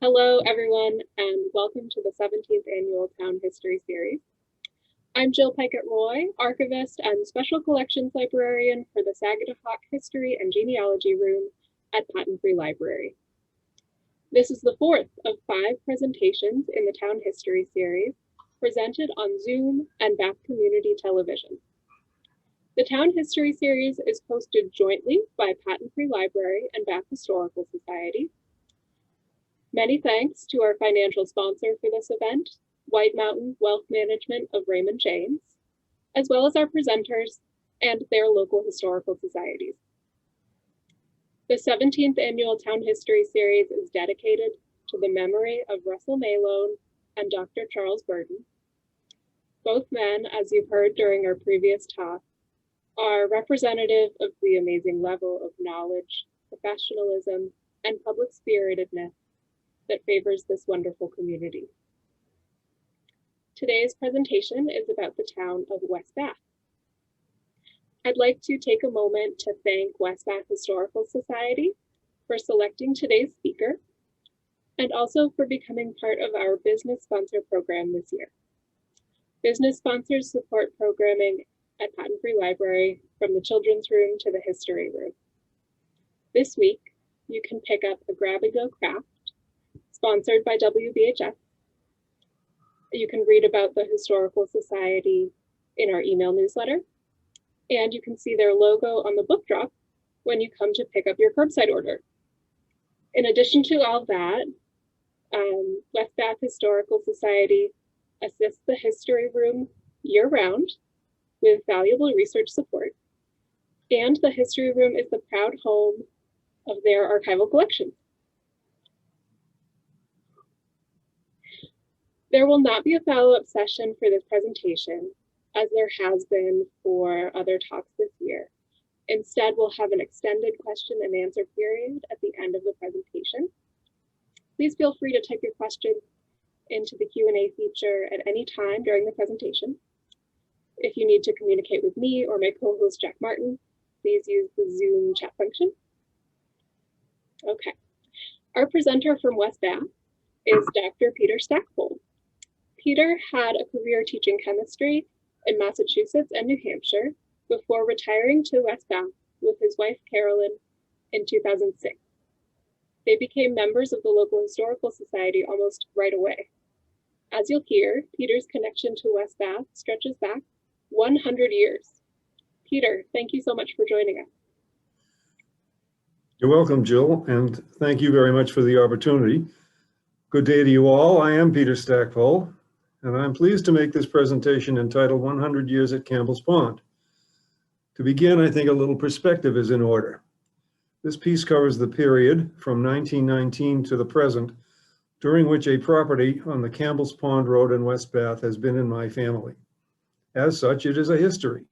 Hello, everyone, and welcome to the 17th Annual Town History Series. I'm Jill Pickett-Roy, Archivist and Special Collections Librarian for the Saginaw History and Genealogy Room at Patent Free Library. This is the fourth of 5 presentations in the Town History Series, presented on Zoom and Bath Community Television. The Town History Series is hosted jointly by Patent Free Library and Bath Historical Society. Many thanks to our financial sponsor for this event, White Mountain Wealth Management of Raymond James, as well as our presenters and their local historical societies. The 17th Annual Town History Series is dedicated to the memory of Russell Malone and Dr. Charles Burton. Both men, as you've heard during our previous talk, are representative of the amazing level of knowledge, professionalism, and public spiritedness that favors this wonderful community. Today's presentation is about the town of West Bath. I'd like to take a moment to thank West Bath Historical Society for selecting today's speaker and also for becoming part of our business sponsor program this year. Business sponsors support programming at Patent Free Library from the children's room to the history room. This week, you can pick up a grab-and-go craft sponsored by WBHF. You can read about the Historical Society in our email newsletter, and you can see their logo on the book drop when you come to pick up your curbside order. In addition to all that, West Bath Historical Society assists the history room year-round with valuable research support, and the history room is the proud home of their archival collection. There will not be a follow-up session for this presentation, as there has been for other talks this year. Instead, we'll have an extended question and answer period at the end of the presentation. Please feel free to type your questions into the Q&A feature at any time during the presentation. If you need to communicate with me or my co-host Jack Martin, please use the Zoom chat function. Okay, our presenter from West Bath is Dr. Peter Stackpole. Peter had a career teaching chemistry in Massachusetts and New Hampshire before retiring to West Bath with his wife Carolyn in 2006. They became members of the local historical society almost right away. As you'll hear, Peter's connection to West Bath stretches back 100 years. Peter, thank you so much for joining us. You're welcome, Jill, and thank you very much for the opportunity. Good day to you all. I am Peter Stackpole, and I'm pleased to make this presentation entitled 100 Years at Campbell's Pond. To begin, I think a little perspective is in order. This piece covers the period from 1919 to the present, during which a property on the Campbell's Pond Road in West Bath has been in my family. As such, it is a history,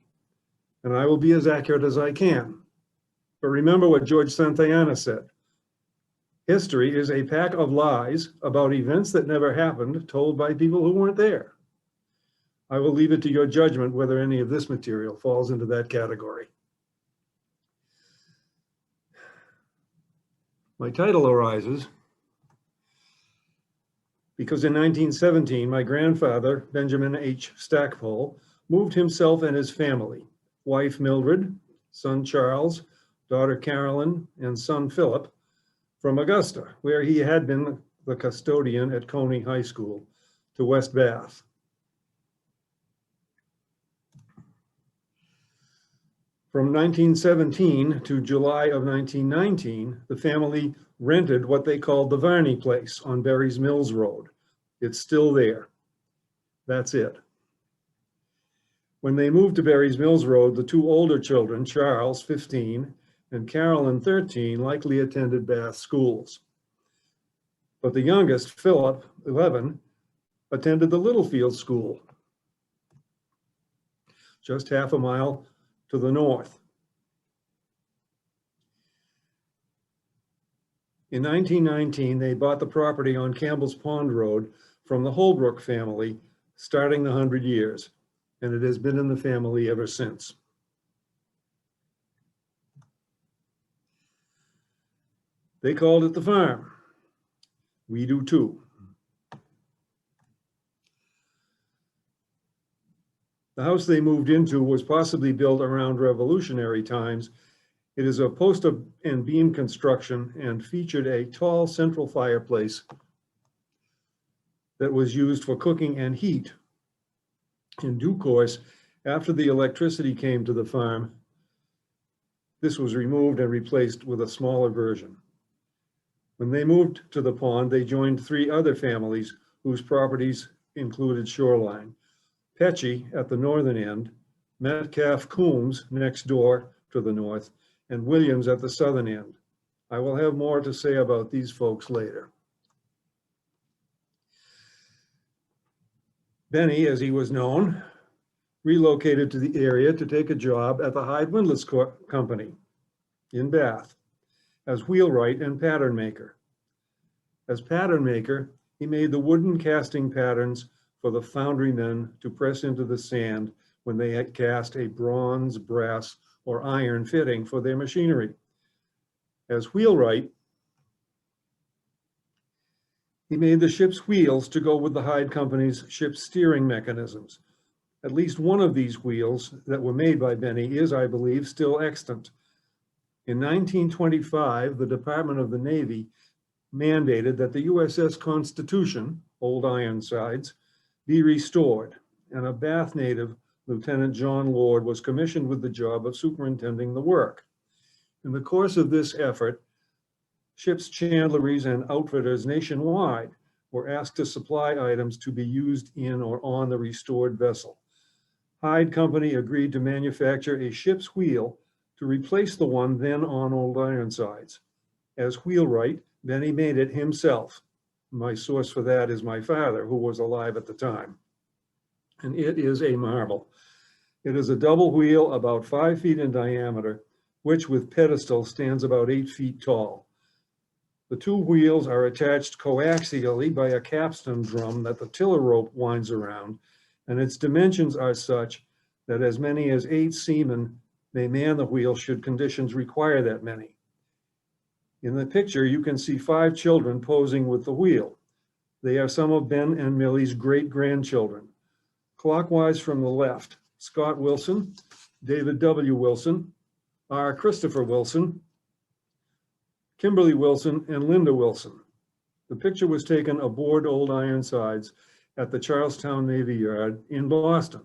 and I will be as accurate as I can. But remember what George Santayana said. History is a pack of lies about events that never happened, told by people who weren't there. I will leave it to your judgment whether any of this material falls into that category. My title arises because in 1917, my grandfather, Benjamin H. Stackpole, moved himself and his family, wife Mildred, son Charles, daughter Carolyn, and son Philip, from Augusta, where he had been the custodian at Coney High School, to West Bath. From 1917 to July of 1919, the family rented what they called the Varney Place on Berry's Mills Road. It's still there. That's it. When they moved to Berry's Mills Road, the two older children, Charles, 15, and Carolyn, 13, likely attended Bath schools. But the youngest, Philip, 11, attended the Littlefield School, just half a mile to the north. In 1919, they bought the property on Campbell's Pond Road from the Holbrook family, starting the 100 years, and it has been in the family ever since. They called it the farm. We do too. The house they moved into was possibly built around Revolutionary times. It is a post and beam construction and featured a tall central fireplace that was used for cooking and heat. In due course, after the electricity came to the farm, this was removed and replaced with a smaller version. When they moved to the pond, they joined 3 other families whose properties included shoreline. Petchy at the northern end, Metcalf Coombs next door to the north, and Williams at the southern end. I will have more to say about these folks later. Benny, as he was known, relocated to the area to take a job at the Hyde Windlass Company in Bath as wheelwright and pattern maker. As pattern maker, he made the wooden casting patterns for the foundrymen to press into the sand when they had cast a bronze, brass, or iron fitting for their machinery. As wheelwright, he made the ship's wheels to go with the Hyde Company's ship's steering mechanisms. At least one of these wheels that were made by Benny is, I believe, still extant. In 1925, the Department of the Navy mandated that the USS Constitution, Old Ironsides, be restored, and a Bath native, Lieutenant John Lord, was commissioned with the job of superintending the work. In the course of this effort, ships' chandleries and outfitters nationwide were asked to supply items to be used in or on the restored vessel. Hyde Company agreed to manufacture a ship's wheel to replace the one then on Old Ironsides. As wheelwright, Benny made it himself. My source for that is my father, who was alive at the time. And it is a marvel. It is a double wheel about 5 feet in diameter, which with pedestal stands about 8 feet tall. The 2 wheels are attached coaxially by a capstan drum that the tiller rope winds around, and its dimensions are such that as many as 8 seamen may man the wheel should conditions require that many. In the picture, you can see 5 children posing with the wheel. They are some of Ben and Millie's great-grandchildren. Clockwise from the left, Scott Wilson, David W. Wilson, R. Christopher Wilson, Kimberly Wilson, and Linda Wilson. The picture was taken aboard Old Ironsides at the Charlestown Navy Yard in Boston.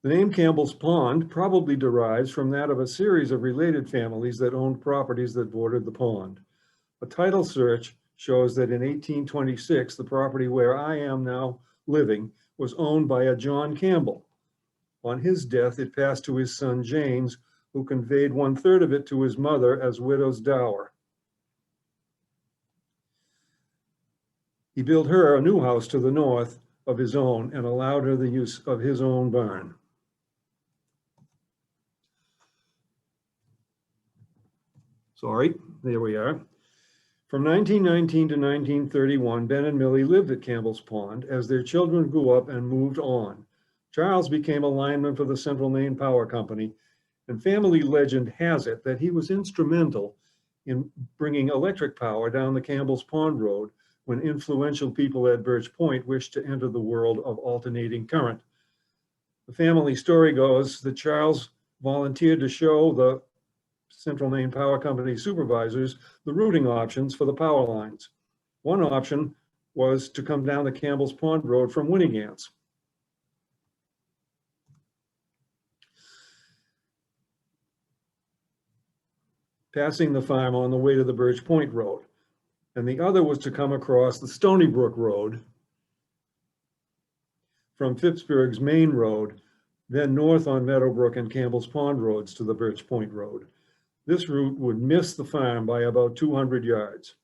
The name Campbell's Pond probably derives from that of a series of related families that owned properties that bordered the pond. A title search shows that in 1826, the property where I am now living was owned by a John Campbell. On his death, it passed to his son James, who conveyed 1/3 of it to his mother as widow's dower. He built her a new house to the north of his own and allowed her the use of his own barn. Sorry, there we are. From 1919 to 1931, Ben and Millie lived at Campbell's Pond as their children grew up and moved on. Charles became a lineman for the Central Maine Power Company, and family legend has it that he was instrumental in bringing electric power down the Campbell's Pond Road when influential people at Birch Point wished to enter the world of alternating current. The family story goes that Charles volunteered to show the Central Maine Power Company supervisors the routing options for the power lines. One option was to come down the Campbell's Pond Road from Winnegans. Passing the farm on the way to the Birch Point Road. And the other was to come across the Stony Brook Road from Phippsburg's Main Road, then north on Meadowbrook and Campbell's Pond Roads to the Birch Point Road. This route would miss the farm by about 200 yards.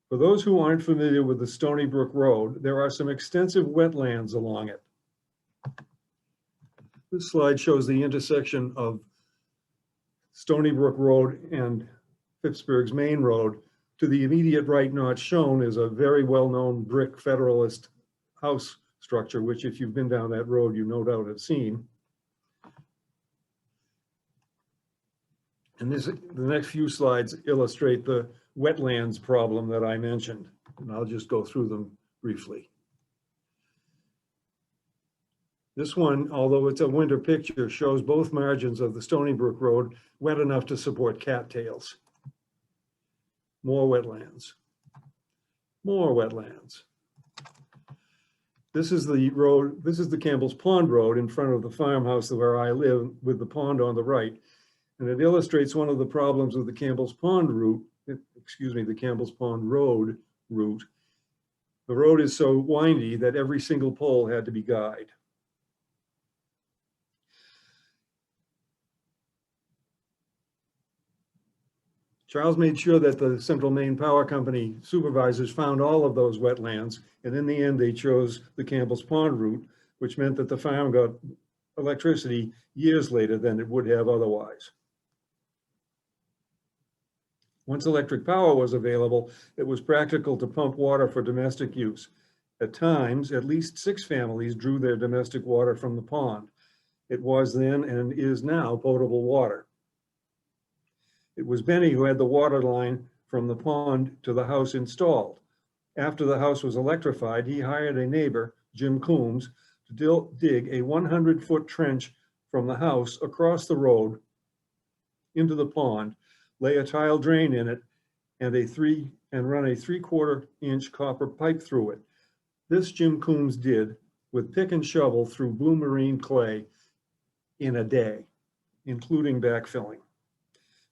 For those who aren't familiar with the Stony Brook Road, there are some extensive wetlands along it. This slide shows the intersection of Stony Brook Road and Phippsburg's Main Road. To the immediate right, not shown, is a very well-known brick Federalist house structure, which if you've been down that road, you no doubt have seen. And the next few slides illustrate the wetlands problem that I mentioned, and I'll just go through them briefly. This one, although it's a winter picture, shows both margins of the Stony Brook Road wet enough to support cattails. More wetlands. More wetlands. This is the road, this is the Campbell's Pond Road in front of the farmhouse where I live, with the pond on the right. And it illustrates one of the problems with the Campbell's Pond route, the Campbell's Pond Road route. The road is so windy that every single pole had to be guyed. Charles made sure that the Central Maine Power Company supervisors found all of those wetlands, and in the end they chose the Campbell's Pond route, which meant that the farm got electricity years later than it would have otherwise. Once electric power was available, it was practical to pump water for domestic use. At times, at least 6 families drew their domestic water from the pond. It was then and is now potable water. It was Benny who had the water line from the pond to the house installed. After the house was electrified, he hired a neighbor, Jim Coombs, to dig a 100-foot trench from the house across the road into the pond, lay a tile drain in it, and run a 3/4 inch copper pipe through it. This Jim Coombs did with pick and shovel through blue marine clay in a day, including backfilling.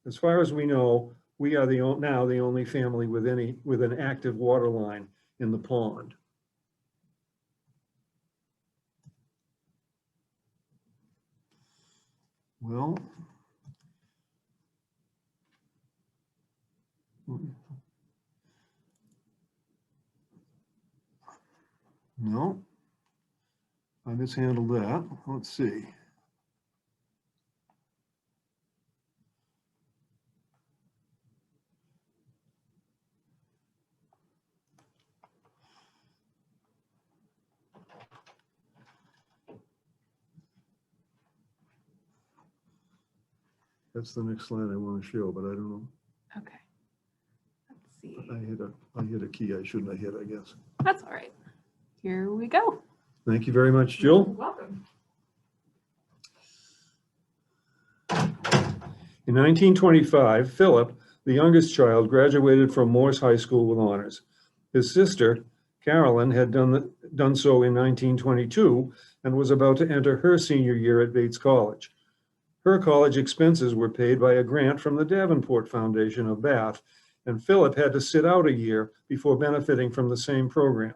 As far as we know, we are now the only family with an active water line in the pond. Well, no, I mishandled that. Let's see. That's the next slide I want to show, but I don't know. Okay. Let's see. I hit a key I shouldn't have hit, I guess. That's all right. Here we go. Thank you very much, Jill. You're welcome. In 1925, Philip, the youngest child, graduated from Morse High School with honors. His sister, Carolyn, had done so in 1922 and was about to enter her senior year at Bates College. Her college expenses were paid by a grant from the Davenport Foundation of Bath, and Philip had to sit out a year before benefiting from the same program.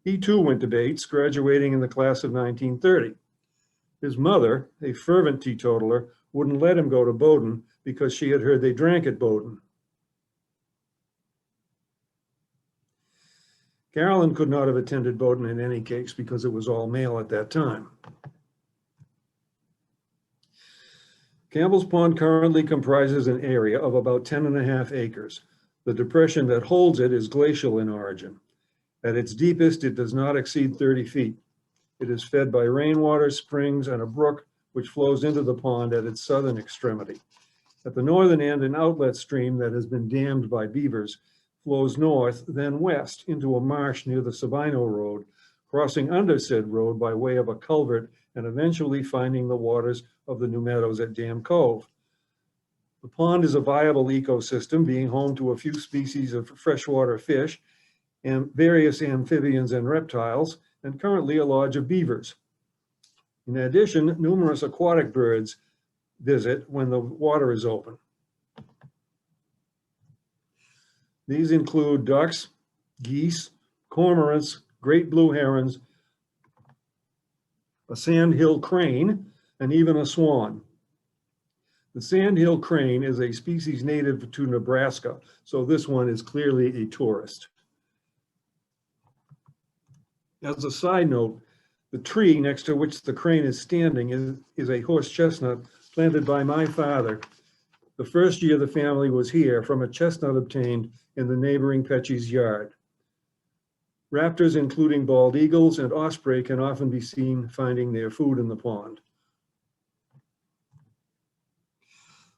He too went to Bates, graduating in the class of 1930. His mother, a fervent teetotaler, wouldn't let him go to Bowdoin because she had heard they drank at Bowdoin. Carolyn could not have attended Bowdoin in any case because it was all male at that time. Campbell's Pond currently comprises an area of about 10.5 acres. The depression that holds it is glacial in origin. At its deepest, it does not exceed 30 feet. It is fed by rainwater, springs, and a brook which flows into the pond at its southern extremity. At the northern end, an outlet stream that has been dammed by beavers flows north, then west into a marsh near the Sabino Road, crossing under said road by way of a culvert and eventually finding the waters of the New Meadows at Dam Cove. The pond is a viable ecosystem, being home to a few species of freshwater fish and various amphibians and reptiles, and currently a lodge of beavers. In addition, numerous aquatic birds visit when the water is open. These include ducks, geese, cormorants, great blue herons, a sandhill crane, and even a swan. The sandhill crane is a species native to Nebraska, so this one is clearly a tourist. As a side note, the tree next to which the crane is standing is a horse chestnut planted by my father the first year the family was here from a chestnut obtained in the neighboring Petchy's yard. Raptors, including bald eagles and osprey, can often be seen finding their food in the pond.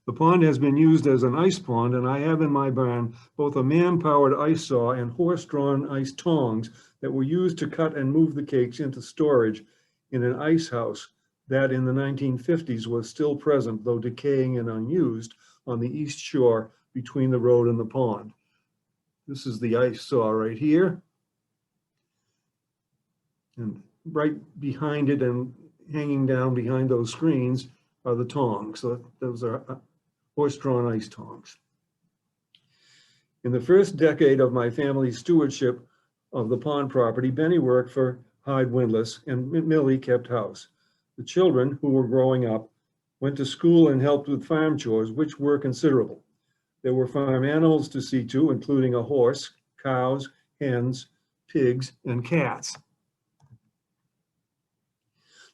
The pond has been used as an ice pond, and I have in my barn both a man-powered ice saw and horse-drawn ice tongs that were used to cut and move the cakes into storage in an ice house that in the 1950s was still present, though decaying and unused, on the east shore between the road and the pond. This is the ice saw right here. And right behind it and hanging down behind those screens are the tongs. So those are horse-drawn ice tongs. In the first decade of my family's stewardship of the pond property, Benny worked for Hyde Windlass and Millie kept house. The children, who were growing up, went to school and helped with farm chores, which were considerable. There were farm animals to see to, including a horse, cows, hens, pigs, and cats.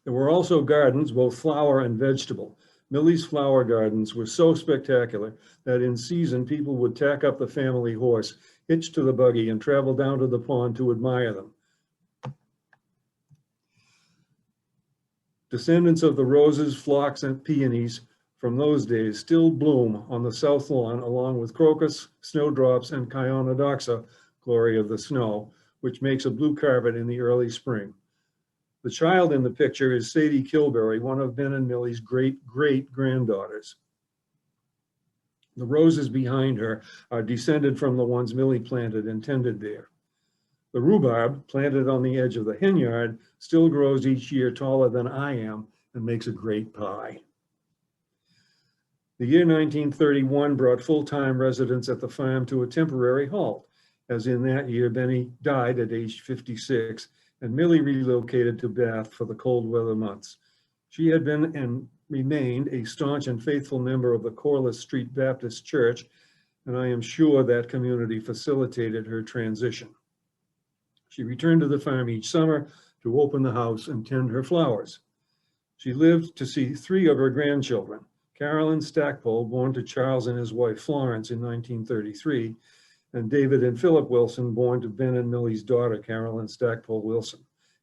There were also gardens, both flower and vegetable. Millie's flower gardens were so spectacular that in season, people would tack up the family horse, hitch to the buggy, and travel down to the pond to admire them. Descendants of the roses, phlox, and peonies from those days still bloom on the south lawn, along with crocus, snowdrops, and Chionodoxa, glory of the snow, which makes a blue carpet in the early spring. The child in the picture is Sadie Kilberry, one of Ben and Millie's great-great-granddaughters. The roses behind her are descended from the ones Millie planted and tended there. The rhubarb, planted on the edge of the hen yard, still grows each year taller than I am and makes a great pie. The year 1931 brought full-time residents at the farm to a temporary halt, as in that year Benny died at age 56, and Millie relocated to Bath for the cold weather months. She had been and remained a staunch and faithful member of the Corliss Street Baptist Church, and I am sure that community facilitated her transition. She returned to the farm each summer to open the house and tend her flowers. She lived to see 3 of her grandchildren, Carolyn Stackpole, born to Charles and his wife Florence in 1933, and David and Philip Wilson, born to Ben and Millie's daughter, Carolyn Stackpole Wilson,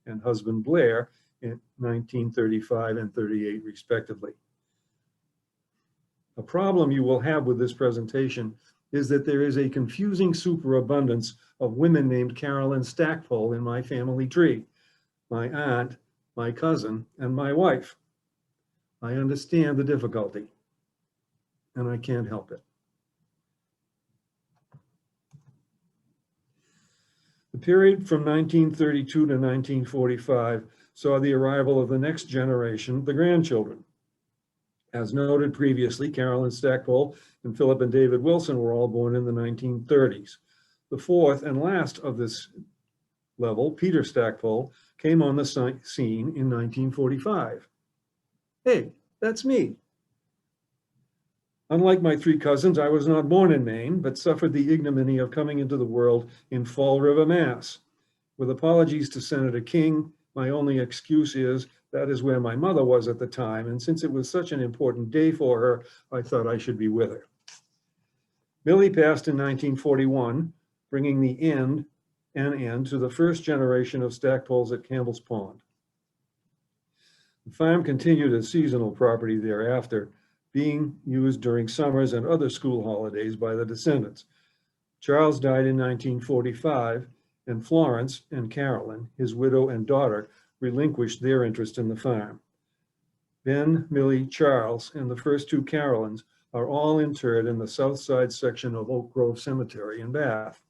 and husband Blair in 1935 and 38, respectively. A problem you will have with this presentation is that there is a confusing superabundance of women named Carolyn Stackpole in my family tree, my aunt, my cousin, and my wife. I understand the difficulty, and I can't help it. The period from 1932 to 1945 saw the arrival of the next generation, the grandchildren. As noted previously, Carolyn Stackpole and Philip and David Wilson were all born in the 1930s. The fourth and last of this level, Peter Stackpole, came on the scene in 1945. Hey, that's me. Unlike my 3 cousins, I was not born in Maine, but suffered the ignominy of coming into the world in Fall River, Mass. With apologies to Senator King, my only excuse is that is where my mother was at the time, and since it was such an important day for her, I thought I should be with her. Millie passed in 1941, bringing the end to the first generation of Stackpoles at Campbell's Pond. The farm continued as seasonal property thereafter, being used during summers and other school holidays by the descendants. Charles died in 1945, and Florence and Carolyn, his widow and daughter, relinquished their interest in the farm. Ben, Millie, Charles, and the first 2 Carolyns are all interred in the south side section of Oak Grove Cemetery in Bath.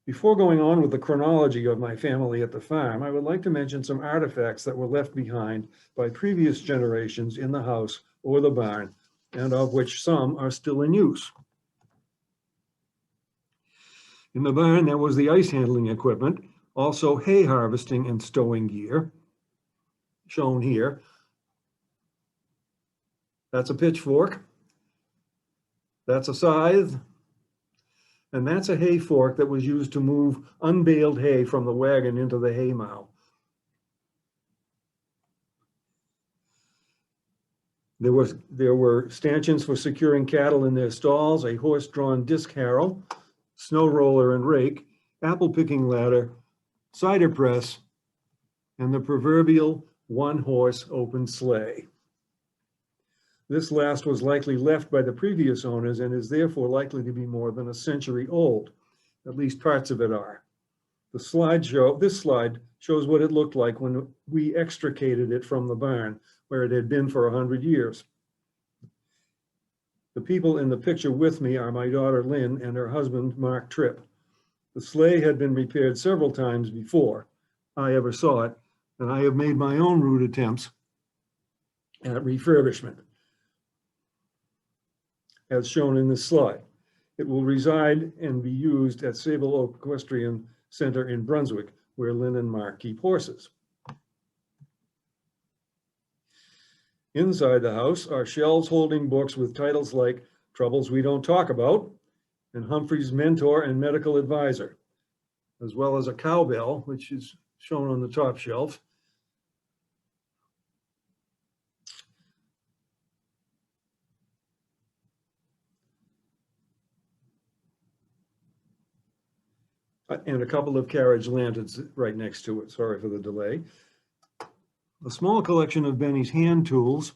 Before going on with the chronology of my family at the farm, I would like to mention some artifacts that were left behind by previous generations in the house or the barn, and of which some are still in use. In the barn, there was the ice handling equipment, also hay harvesting and stowing gear, shown here. That's a pitchfork. That's a scythe. And that's a hay fork that was used to move unbaled hay from the wagon into the hay mow. There were stanchions for securing cattle in their stalls, a horse-drawn disc harrow, snow roller and rake, apple picking ladder, cider press, and the proverbial one-horse open sleigh. This last was likely left by the previous owners and is therefore likely to be more than a century old. At least parts of it are. This slide shows what it looked like when we extricated it from the barn, where it had been for 100 years. The people in the picture with me are my daughter Lynn and her husband Mark Tripp. The sleigh had been repaired several times before I ever saw it, and I have made my own rude attempts at refurbishment, as shown in this slide. It will reside and be used at Sable Oak Equestrian Center in Brunswick, where Lynn and Mark keep horses. Inside the house are shelves holding books with titles like Troubles We Don't Talk About and Humphrey's Mentor and Medical Advisor, as well as a cowbell, which is shown on the top shelf. And a couple of carriage lanterns right next to it. Sorry for the delay. A small collection of Benny's hand tools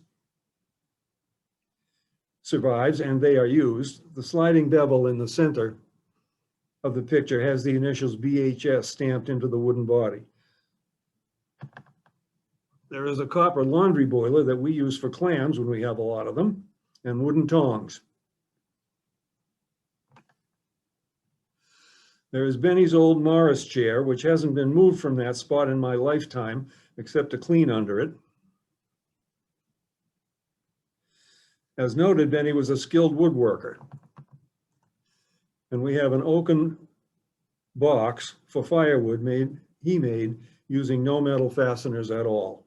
survives, and they are used. The sliding bevel in the center of the picture has the initials BHS stamped into the wooden body. There is a copper laundry boiler that we use for clams when we have a lot of them, and wooden tongs. There is Benny's old Morris chair, which hasn't been moved from that spot in my lifetime, except to clean under it. As noted, Benny was a skilled woodworker. And we have an oaken box for firewood he made using no metal fasteners at all.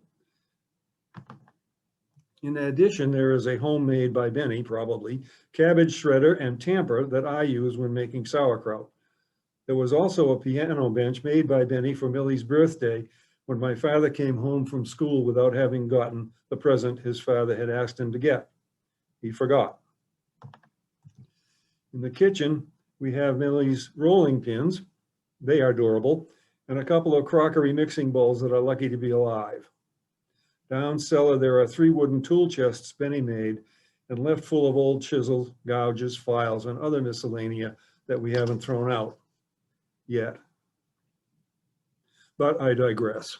In addition, there is a homemade by Benny, probably, cabbage shredder and tamper that I use when making sauerkraut. There was also a piano bench made by Benny for Millie's birthday when my father came home from school without having gotten the present his father had asked him to get. He forgot. In the kitchen, we have Millie's rolling pins. They are durable, and a couple of crockery mixing bowls that are lucky to be alive. Down cellar, there are 3 wooden tool chests Benny made and left full of old chisels, gouges, files, and other miscellanea that we haven't thrown out yet. But I digress.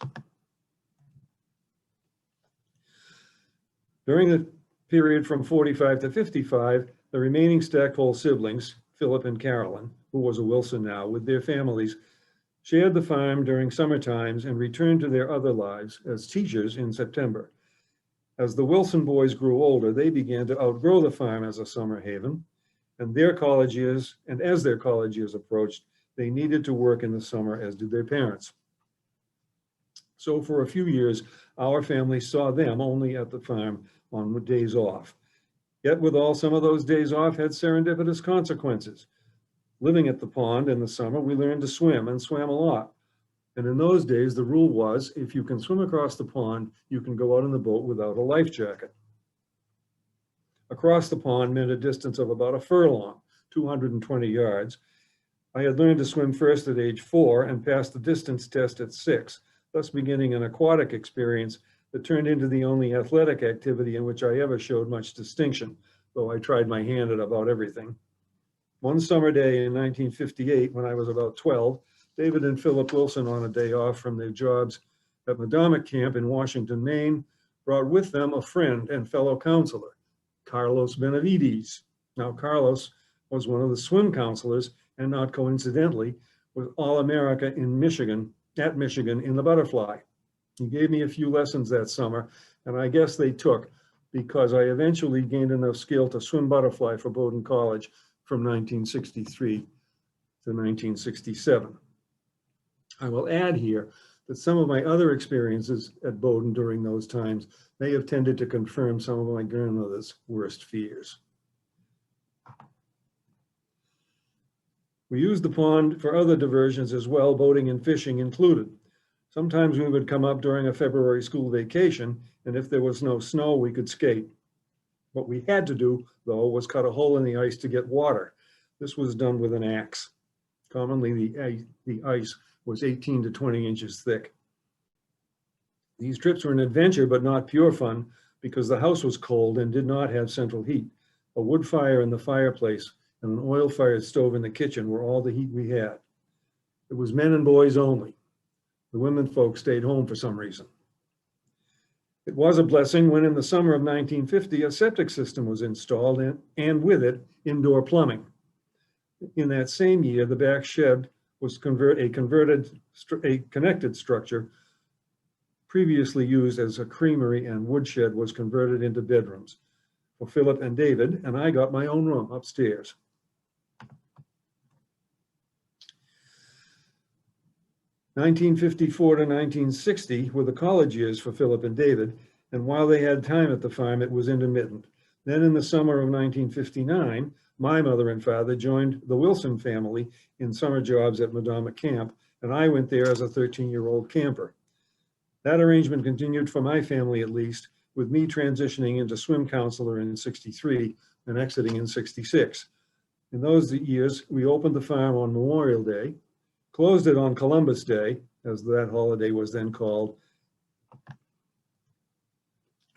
During the period from 45 to 55, the remaining Stackpole siblings, Philip and Carolyn, who was a Wilson now, with their families, shared the farm during summer times and returned to their other lives as teachers in September. As the Wilson boys grew older, they began to outgrow the farm as a summer haven, and as their college years approached, they needed to work in the summer, as did their parents. So for a few years, our family saw them only at the farm on days off. Yet withal, some of those days off had serendipitous consequences. Living at the pond in the summer, we learned to swim and swam a lot. And in those days, the rule was, if you can swim across the pond, you can go out in the boat without a life jacket. Across the pond meant a distance of about a furlong, 220 yards. I had learned to swim first at age 4 and passed the distance test at 6, thus beginning an aquatic experience that turned into the only athletic activity in which I ever showed much distinction, though I tried my hand at about everything. One summer day in 1958, when I was about 12, David and Philip Wilson, on a day off from their jobs at Madomic Camp in Washington, Maine, brought with them a friend and fellow counselor, Carlos Benavides. Now, Carlos was one of the swim counselors, and not coincidentally, was All-America in Michigan, at Michigan in the butterfly. He gave me a few lessons that summer, and I guess they took, because I eventually gained enough skill to swim butterfly for Bowdoin College from 1963 to 1967. I will add here that some of my other experiences at Bowdoin during those times may have tended to confirm some of my grandmother's worst fears. We used the pond for other diversions as well, boating and fishing included. Sometimes we would come up during a February school vacation, and if there was no snow, we could skate. What we had to do, though, was cut a hole in the ice to get water. This was done with an axe. Commonly, the ice was 18 to 20 inches thick. These trips were an adventure, but not pure fun, because the house was cold and did not have central heat. A wood fire in the fireplace and an oil-fired stove in the kitchen were all the heat we had. It was men and boys only. The women folks stayed home for some reason. It was a blessing when in the summer of 1950, a septic system was installed and with it, indoor plumbing. In that same year, the back shed was a connected structure previously used as a creamery and woodshed was converted into bedrooms for Philip and David, and I got my own room upstairs. (1954 to 1960) were the college years for Philip and David, and while they had time at the farm, it was intermittent. Then in the summer of 1959, my mother and father joined the Wilson family in summer jobs at Madonna Camp, and I went there as a 13-year-old camper. That arrangement continued for my family at least, with me transitioning into swim counselor in '63 and exiting in '66. In those years, we opened the farm on Memorial Day, closed it on Columbus Day, as that holiday was then called,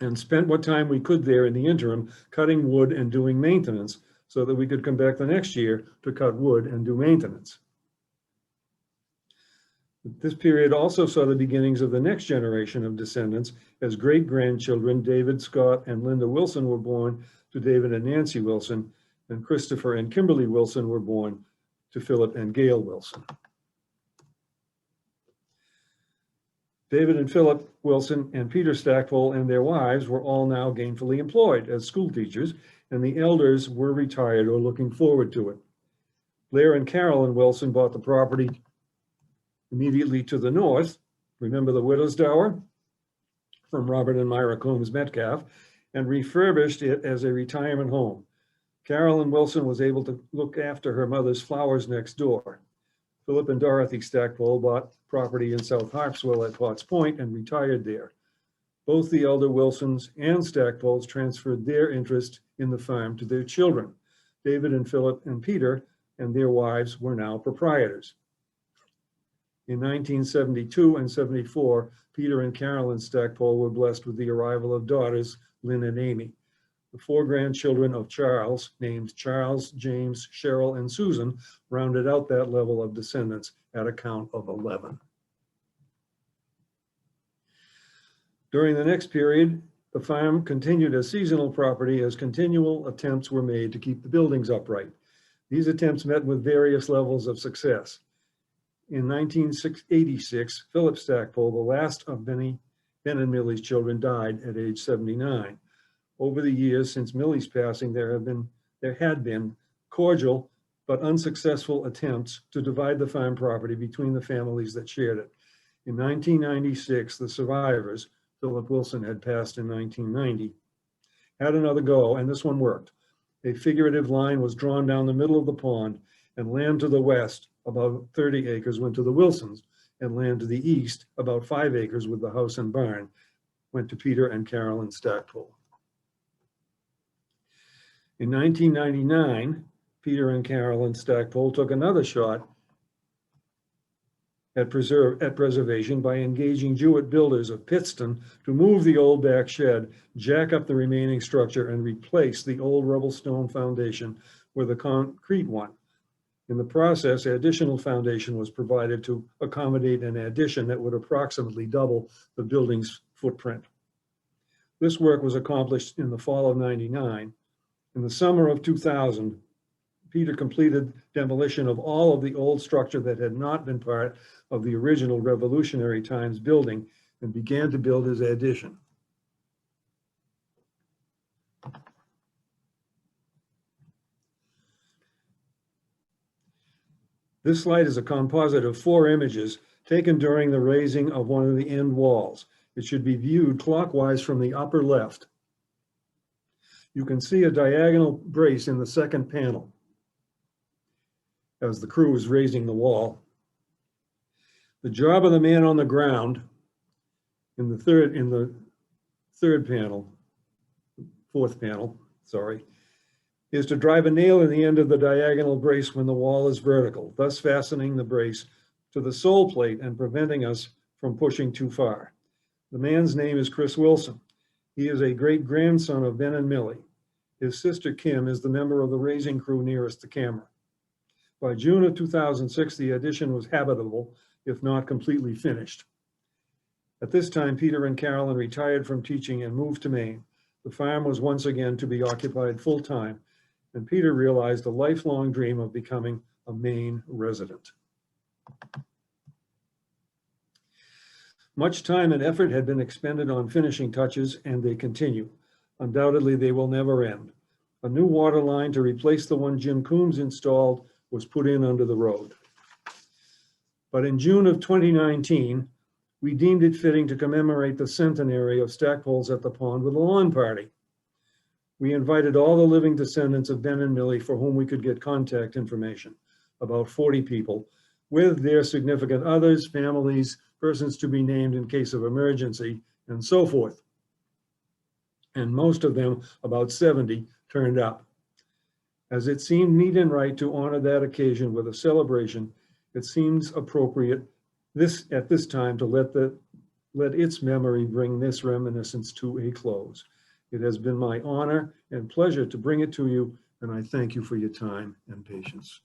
and spent what time we could there in the interim cutting wood and doing maintenance so that we could come back the next year to cut wood and do maintenance. This period also saw the beginnings of the next generation of descendants as great-grandchildren David, Scott, and Linda Wilson were born to David and Nancy Wilson, and Christopher and Kimberly Wilson were born to Philip and Gail Wilson. David and Philip Wilson and Peter Stackpole and their wives were all now gainfully employed as school teachers, and the elders were retired or looking forward to it. Blair and Carolyn Wilson bought the property immediately to the north, remember the widow's dower, from Robert and Myra Combs Metcalf, and refurbished it as a retirement home. Carolyn Wilson was able to look after her mother's flowers next door. Philip and Dorothy Stackpole bought property in South Harpswell at Potts Point and retired there. Both the elder Wilsons and Stackpoles transferred their interest in the farm to their children. David and Philip and Peter and their wives were now proprietors. In 1972 and 74, Peter and Carolyn Stackpole were blessed with the arrival of daughters, Lynn and Amy. The 4 grandchildren of Charles, named Charles, James, Cheryl, and Susan, rounded out that level of descendants at a count of 11. During the next period, the farm continued as seasonal property as continual attempts were made to keep the buildings upright. These attempts met with various levels of success. In 1986, Philip Stackpole, the last of Ben and Millie's children, died at age 79. Over the years since Millie's passing, there had been cordial but unsuccessful attempts to divide the farm property between the families that shared it. In 1996, the survivors, Philip Wilson had passed in 1990, had another go, and this one worked. A figurative line was drawn down the middle of the pond, and land to the west, about 30 acres, went to the Wilsons, and land to the east, about 5 acres with the house and barn, went to Peter and Carolyn Stackpole. In 1999, Peter and Carolyn Stackpole took another shot at preservation by engaging Jewett Builders of Pittston to move the old back shed, jack up the remaining structure, and replace the old rubble stone foundation with a concrete one. In the process, additional foundation was provided to accommodate an addition that would approximately double the building's footprint. This work was accomplished in the fall of '99. In the summer of 2000, Peter completed demolition of all of the old structure that had not been part of the original Revolutionary Times building and began to build his addition. This slide is a composite of 4 images taken during the raising of one of the end walls. It should be viewed clockwise from the upper left. You can see a diagonal brace in the second panel as the crew is raising the wall. The job of the man on the ground in the fourth panel, is to drive a nail in the end of the diagonal brace when the wall is vertical, thus fastening the brace to the sole plate and preventing us from pushing too far. The man's name is Chris Wilson. He is a great-grandson of Ben and Millie. His sister Kim is the member of the raising crew nearest the camera. By June of 2006, the addition was habitable, if not completely finished. At this time, Peter and Carolyn retired from teaching and moved to Maine. The farm was once again to be occupied full-time, and Peter realized a lifelong dream of becoming a Maine resident. Much time and effort had been expended on finishing touches, and they continue. Undoubtedly, they will never end. A new water line to replace the one Jim Coombs installed was put in under the road. But in June of 2019, we deemed it fitting to commemorate the centenary of Stackpole's at the Pond with a lawn party. We invited all the living descendants of Ben and Millie for whom we could get contact information, about 40 people, with their significant others, families, persons to be named in case of emergency, and so forth. And most of them, about 70, turned up. As it seemed neat and right to honor that occasion with a celebration, it seems appropriate at this time to let its memory bring this reminiscence to a close. It has been my honor and pleasure to bring it to you, and I thank you for your time and patience.